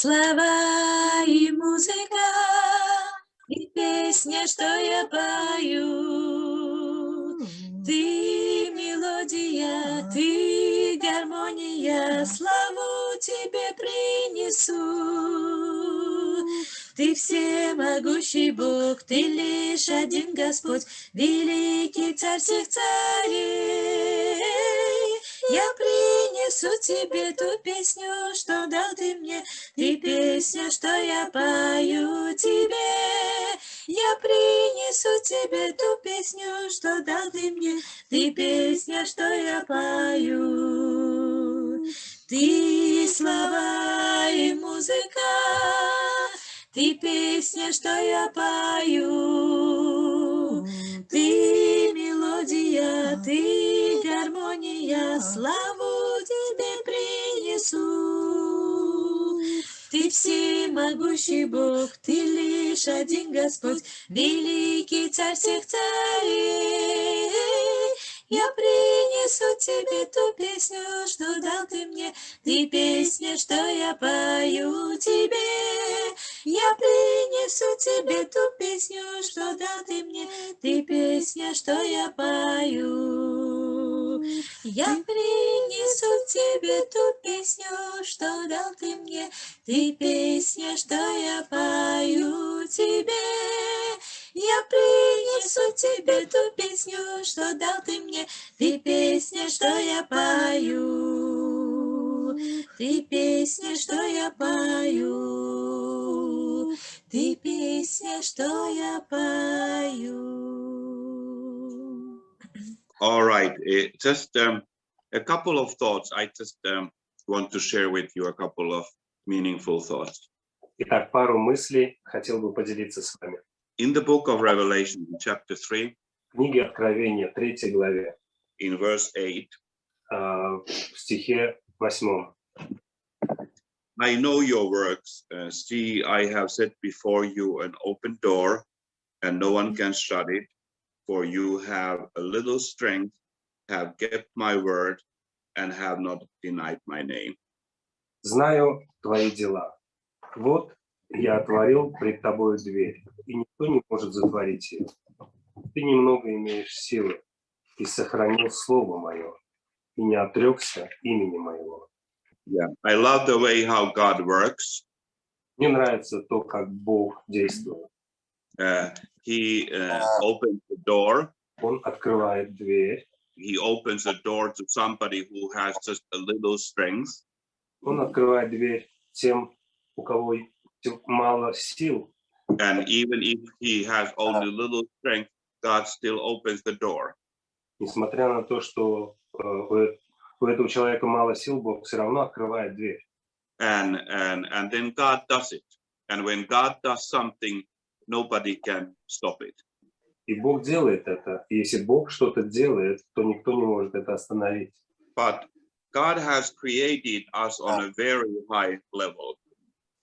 слова и музыка, и песня, что я пою. Ты мелодия, ты гармония, славу тебе принесу. Ты всемогущий Бог, ты лишь один Господь, великий царь всех царей. Я принесу тебе ту песню, что дал ты мне, ты песня, что я пою тебе. Я принесу тебе ту песню, что дал ты мне, ты песня, что я пою. Ты слова и музыка, ты песня, что я пою. Ты мелодия, ты гармония, славу тебе принесу. Ты всемогущий Бог, ты лишь один Господь, великий царь всех царей. Я принесу тебе ту песню, что дал ты мне, ты песня, что я пою тебе. Я принесу тебе ту песню, что дал ты мне, ты песня, что я пою. Я принесу тебе ту песню, что дал ты мне, ты песня, что я пою тебе. Я принесу тебе ту песню, что дал ты мне, ты песня, что я пою. Ты песня, что я пою. Ты песня, что я пою. All right, just a couple of thoughts. I just want to share with you a couple of meaningful thoughts. Итак, пару мыслей хотел бы поделиться с вами. In the book of Revelation, chapter 3, В книге Откровения, 3 главе, in verse 8, в стихе 8. I know your works. See, I have set before you an open door, and no one can shut it. For you have a little strength, have kept my word, and have not denied my name. Знаю твои дела. Вот я отворил пред тобою дверь, и никто не может затворить ее. Ты немного имеешь силы, и сохранил слово мое, и не отрекся имени моего. Yeah, I love the way how God works. Мне нравится то, как Бог действует. He opens the door. Он открывает дверь. He opens the door to somebody who has just a little strength. Он открывает дверь тем, у кого мало сил. And even if he has only little strength, God still opens the door. Несмотря на то, что у этого человека мало сил, Бог все равно открывает дверь. And then God does it. And when God does something, nobody can stop it. И Бог делает это. И если Бог что-то делает, то никто не может это остановить. But God has created us on a very high level.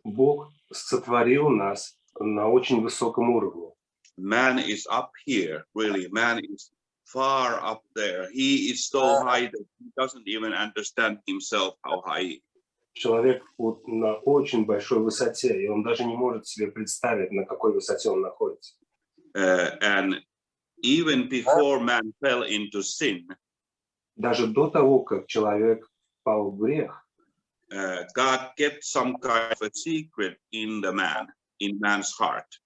Бог сотворил нас на очень высоком уровне. Man is up here, really. Man is far up there. He is so high that he doesn't even understand himself how high he is. Человек вот на очень большой высоте, и он даже не может себе представить, на какой высоте он находится. And even before man fell into sin, Даже до того, как человек впал в грех, God kept some kind of a secret in the man, in man's heart.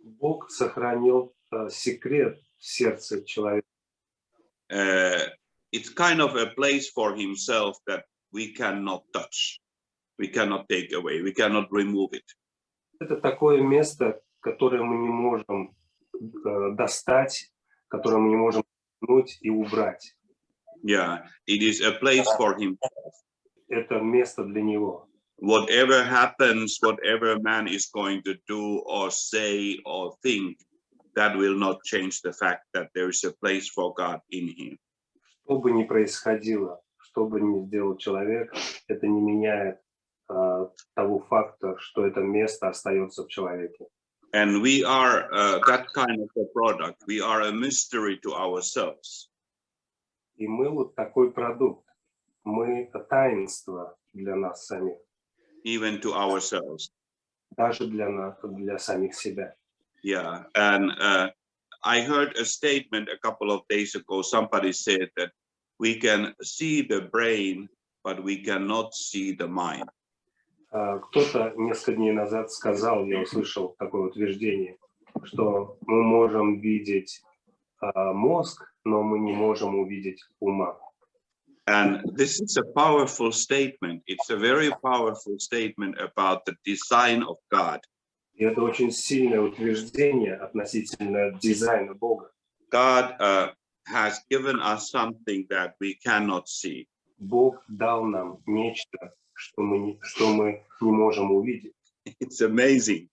Бог сохранил секрет в сердце человека. It's kind of a place for himself that we cannot touch, we cannot take away, we cannot remove it. Это такое место, которое мы не можем достать, которое мы не можем вернуть и убрать. Yeah, it is a place for himself. Это место для него. Whatever happens, whatever man is going to do or say or think, that will not change the fact that there is a place for God in him. Что бы ни происходило, что бы ни сделал человек, это не меняет того факта, что это место остается в человеке. And we are that kind of a product. We are a mystery to ourselves. И мы вот такой продукт. Мы таинство для нас самих. even to ourselves. Даже для нас, для самих себя. Yeah, and I heard a statement a couple of days ago. Somebody said that we can see the brain, but we cannot see the mind. Кто-то несколько дней назад сказал, я услышал такое утверждение, что мы можем видеть мозг, но мы не можем увидеть ума. And this is a powerful statement. It's a very powerful statement about the design of God. И это очень сильное утверждение относительно дизайна Бога. God has given us something that we cannot see. Бог дал нам нечто, что мы не можем увидеть. It's amazing.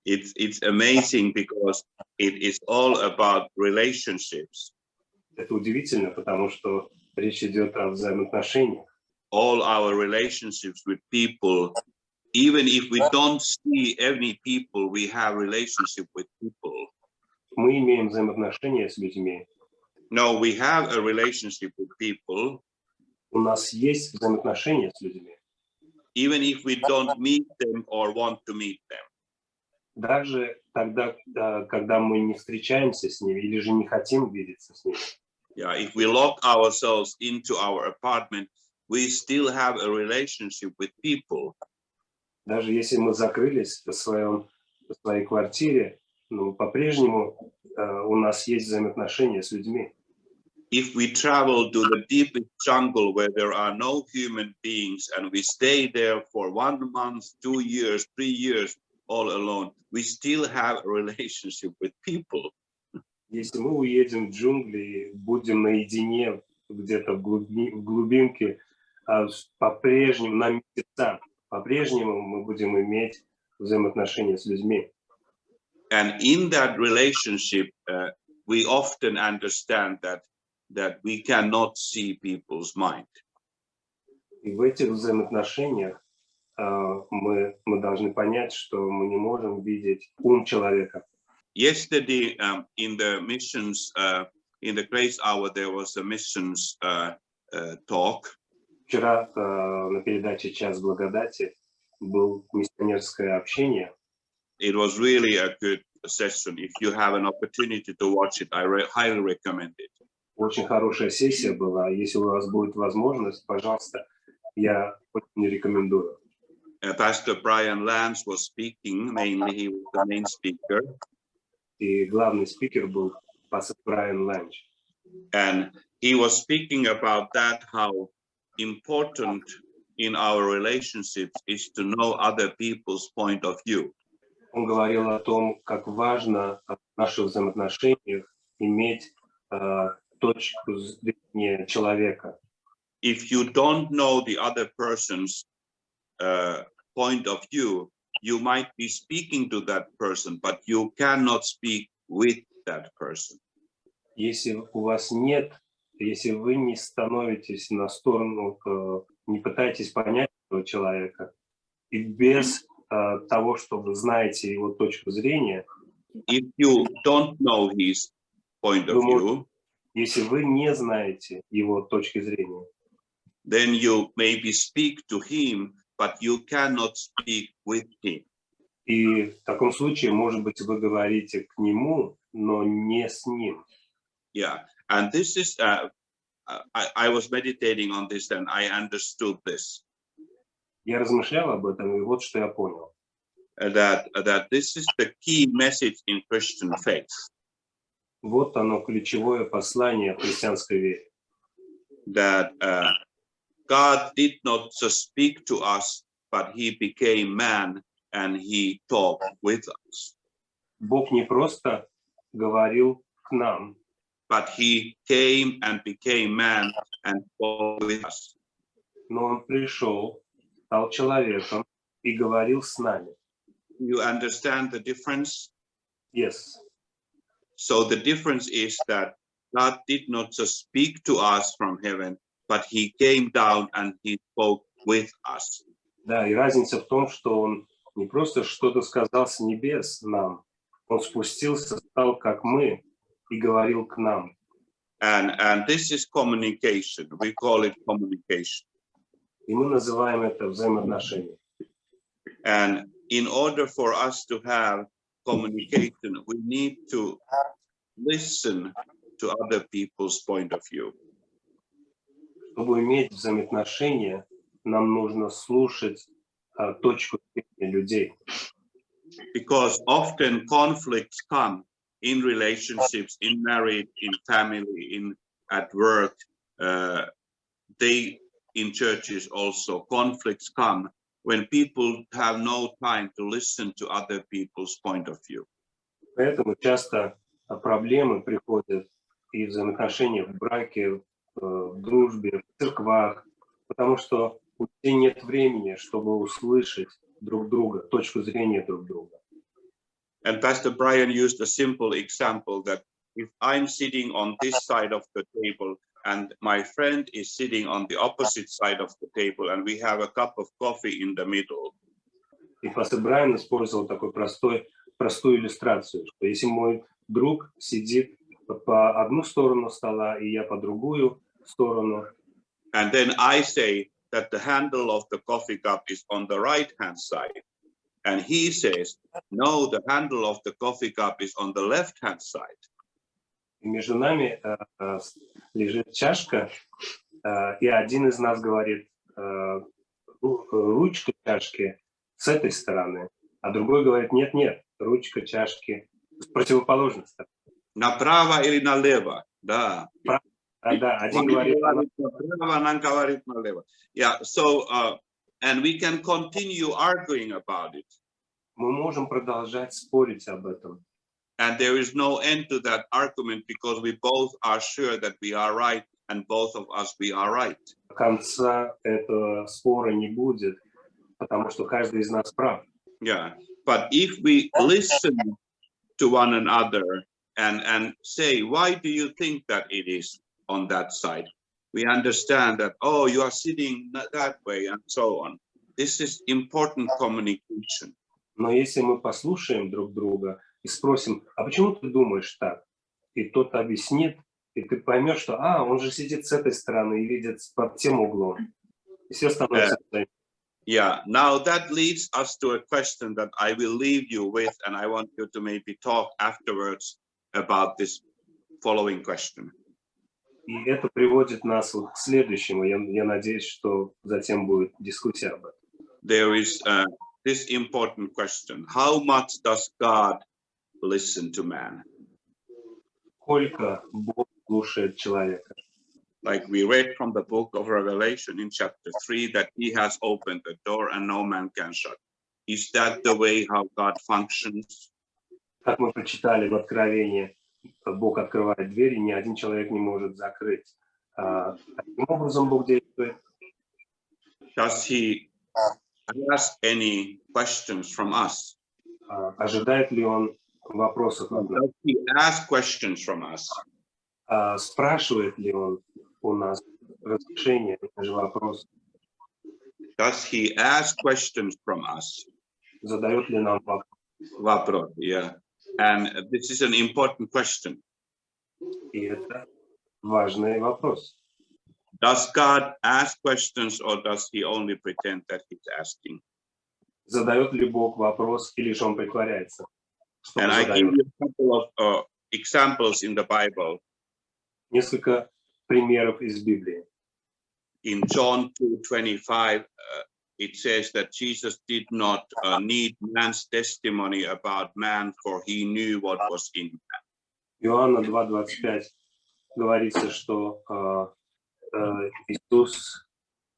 It's amazing because it is all about relationships. Это удивительно, потому что речь идет о взаимоотношениях. All our relationships with people, even if we don't see any people, we have relationship with people. Мы имеем взаимоотношения с людьми. No, we have a relationship with people. У нас есть взаимоотношения с людьми. Even if we don't meet them or want to meet them. Даже тогда, когда мы не встречаемся с ними или же не хотим видеться с ними. Yeah, if we lock ourselves into our apartment, we still have a relationship with people. Даже если мы закрылись в своей квартире, но по-прежнему у нас есть взаимоотношения с людьми. If we travel to the deepest jungle where there are no human beings and we stay there for 1 month, 2 years, 3 years, all alone, we still have a relationship with people. Если мы уедем в джунгли и будем наедине где-то в глубинке, по-прежнему на месяца, по-прежнему мы будем иметь взаимоотношения с людьми. And in that relationship, we often understand that we cannot see people's mind. И в этих взаимоотношениях мы должны понять, что мы не можем видеть ум человека. Yesterday, in the missions, in the grace hour, there was a missions talk. Вчера на передаче «Час благодати» было миссионерское общение. It was really a good session. If you have an opportunity to watch it, I highly recommend it. Очень хорошая сессия была. Если у вас будет возможность, пожалуйста, я очень рекомендую. Pastor Brian Lance was speaking. Mainly, he was the main speaker. И главный спикер был пастор Брайан Ланч. And he was speaking about that, how important in our relationships is to know other people's point of view. Он говорил о том, как важно в наших взаимоотношениях иметь точку зрения человека. If you don't know the other person's point of view, you might be speaking to that person, but you cannot speak with that person. Если у вас нет, если вы не становитесь на сторону, не пытаетесь понять этого человека, и без того, что вы знаете его точку зрения, if you don't know his point of view, если вы не знаете его точки зрения, then you maybe speak to him, but you cannot speak with him. И в таком случае, может быть, вы говорите к нему, но не с ним. Yeah, and this is, I was meditating on this and I understood this. Я размышлял об этом, и вот что я понял. That this is the key message in Christian faith. Вот оно, ключевое послание христианской веры. That God did not just speak to us, but he became man and he talked with us. Бог не просто говорил к нам, but he came and became man and talked with us. но он пришел, стал человеком и говорил с нами. You understand the difference? Yes. So the difference is that God did not just speak to us from heaven, but he came down and he spoke with us. Да, и разница в том, что он не просто что-то сказал с небес нам, он спустился, стал как мы и говорил к нам. And this is communication. We call it communication. И мы называем это взаимоотношения. And in order for us to have communication, we need to listen to other people's point of view. Чтобы иметь взаимоотношения, нам нужно слушать точку зрения людей. Because often conflicts come in relationships, in marriage, in family, at work. In churches also, conflicts come when people have no time to listen to other people's point of view. Поэтому часто проблемы приходят и в взаимоотношениях в браке, в дружбе, в церквах, потому что у людей нет времени, чтобы услышать друг друга, точку зрения друг друга. And Pastor Brian used a simple example that if I'm sitting on this side of the table and my friend is sitting on the opposite side of the table and we have a cup of coffee in the middle. И пастор Брайан использовал такую простую иллюстрацию, что если мой друг сидит по одну сторону стола, и я по другую сторону. And then I say that the handle of the coffee cup is on the right-hand side. And he says, no, the handle of the coffee cup is on the left-hand side. И между нами лежит чашка, и один из нас говорит, ручка чашки с этой стороны, а другой говорит, нет, ручка чашки с противоположной стороны. Направо или налево, да. Да, один говорит направо, нам говорит налево. Yeah, so, and we can continue arguing about it. Мы можем продолжать спорить об этом. And there is no end to that argument because we both are sure that we are right and both of us we are right. Конца этого спора не будет, потому что каждый из нас прав. Yeah, but if we listen to one another and say, why do you think that it is on that side? We understand that, oh, you are sitting that way and so on. This is important communication. Но если мы послушаем друг друга и спросим, а почему ты думаешь так? И тот объяснит, и ты поймешь, что, он же сидит с этой стороны и видит под тем углом. И все становится... Yeah, now that leads us to a question that I will leave you with, and I want you to maybe talk afterwards about this following question. И это приводит нас к следующему. Я надеюсь, что затем будет дискуссия об этом. There is this important question. How much does God listen to man? Сколько Бог слушает человека? Like we read from the book of Revelation in chapter 3 that he has opened the door and no man can shut. Is that the way how God functions? Как мы прочитали в Откровении, Бог открывает дверь, и ни один человек не может закрыть. Каким образом Бог действует? Does he ask any questions from us? Ожидает ли он вопросов от нас? Does he ask questions from us? Спрашивает ли он у нас разрешение, это же вопрос. Does he ask questions from us? Задает ли нам вопрос? Вопрос, yeah. And this is an important question. И это важный вопрос. Does God ask questions or does he only pretend that he's asking? Задает ли Бог вопрос или же он притворяется? And I give you a couple of examples in the Bible. Несколько примеров из Библии. In John 2:25, it says that Jesus did not need man's testimony about man, for he knew what was in man. Иоанна 2:25 говорится, что Иисус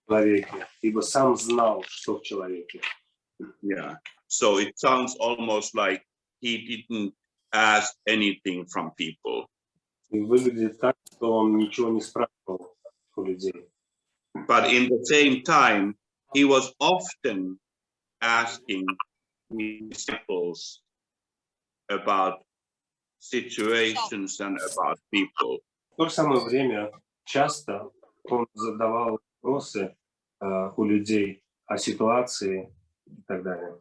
в человеке, ибо сам знал, что в человеке. Yeah. So it sounds almost like he didn't ask anything from people. И выглядит так, что он ничего не спрашивал у людей. But in the same time, he was often asking his disciples about situations and about people. В то же самое время часто он задавал вопросы у людей о ситуации и так далее.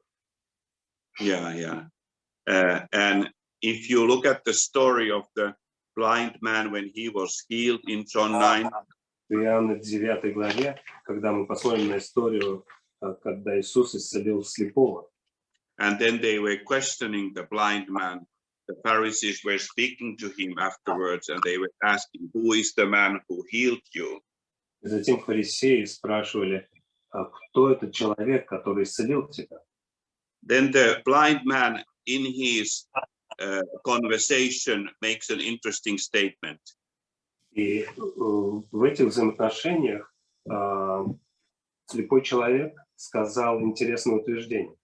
Yeah. And if you look at the story of the blind man when he was healed in John 9, в Иоанна 9 главе, когда мы посмотрим на историю, когда Иисус исцелил слепого. And then they were questioning the blind man. The Pharisees were speaking to him afterwards, and they were asking, "Who is the man who healed you?" И затем фарисеи спрашивали, кто этот человек, который исцелил тебя? Then the blind man, in his conversation, makes an interesting statement. И в этих взаимоотношениях слепой человек сказал интересное утверждение.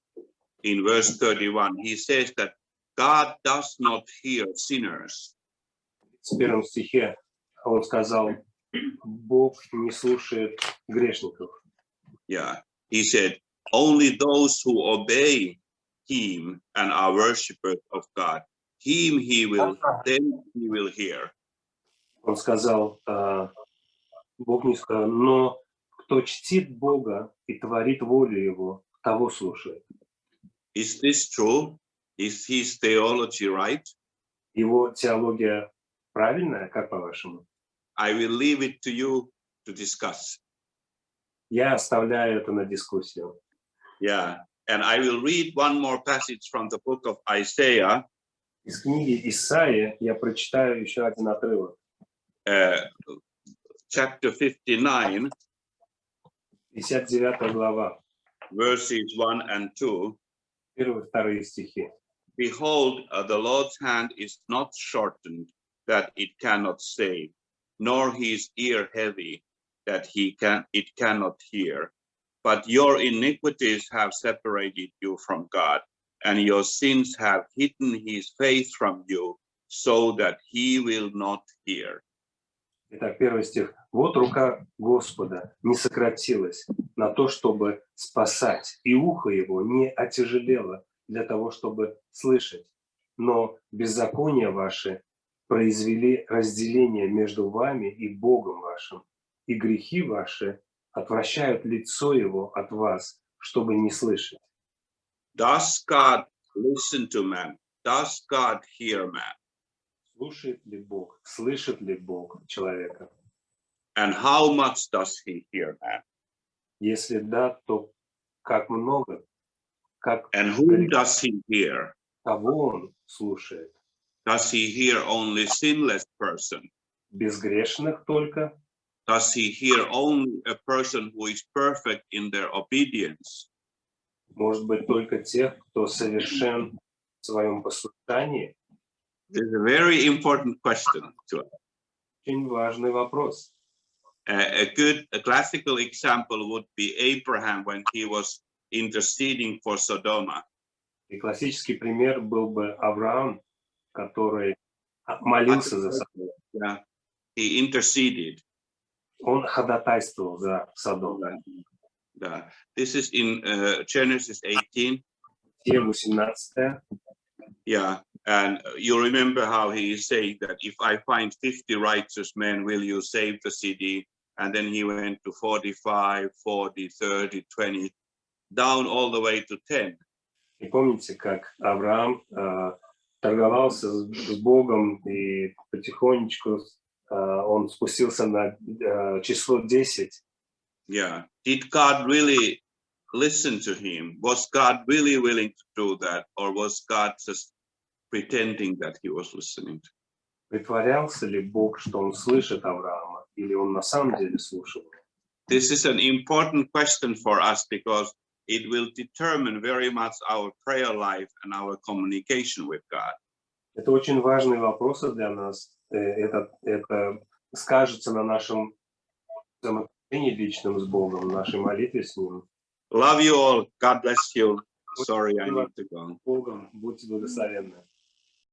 In verse 31, he says that God does not hear sinners. В первом стихе он сказал, Бог не слушает грешников. Yeah, he said, only those who obey him and are worshippers of God, then he will hear. Он сказал, Бог не сказал, но кто чтит Бога и творит волю Его, того слушает. Is this true? Is his theology right? Его теология правильная, как по-вашему? I will leave it to you to discuss. Я оставляю это на дискуссию. Yeah, and I will read one more passage from the book of Isaiah. Из книги Исаии я прочитаю еще один отрывок. Chapter 59, 59 глава, verses 1 and 2. 1-2 стихи. Behold, the Lord's hand is not shortened, that it cannot save, nor his ear heavy, that it cannot hear. But your iniquities have separated you from God, and your sins have hidden his face from you, so that he will not hear. Итак, 1 стих. Вот рука Господа не сократилась на то, чтобы спасать, и ухо его не отяжелело для того, чтобы слышать. Но беззакония ваши произвели разделение между вами и Богом вашим, и грехи ваши отвращают лицо его от вас, чтобы не слышать. Does God listen to man? Does God hear man? Слушает ли Бог, слышит ли Бог человека? And how much does he hear man? Если да, то как много, как And whom does he hear? кого он слушает? Does he hear only sinless person? Безгрешных только? Does he hear only a person who is perfect in their obedience? Может быть, только тех, кто совершен в своем послушании? This is a very important question to us. Очень важный вопрос. A classical example would be Abraham when he was interceding for Sodom. И классический пример был бы Авраам, который молился за Содом. Yeah, he interceded. Он ходатайствовал за Содом. Yeah. This is in Genesis 18. 18. Yeah, and you remember how he is saying that if I find 50 righteous men, will you save the city? And then he went to 45, 40, 30, 20, down all the way to 10. И помните, как Авраам торговался с Богом, и потихонечку он спустился на число 10. Yeah. Did God really listen to him? Was God really willing to do that? Or was God just pretending that he was listening? Притворялся ли Бог, что он слышит Авраама, или он на самом деле слушал? This is an important question for us because it will determine very much our prayer life and our communication with God. Это очень важный вопрос для нас. Это скажется на нашем взаимоотношении личном с Богом, нашей молитве с Ним. Love you all. God bless you. Sorry, I need to go. Богом, будьте благословенны.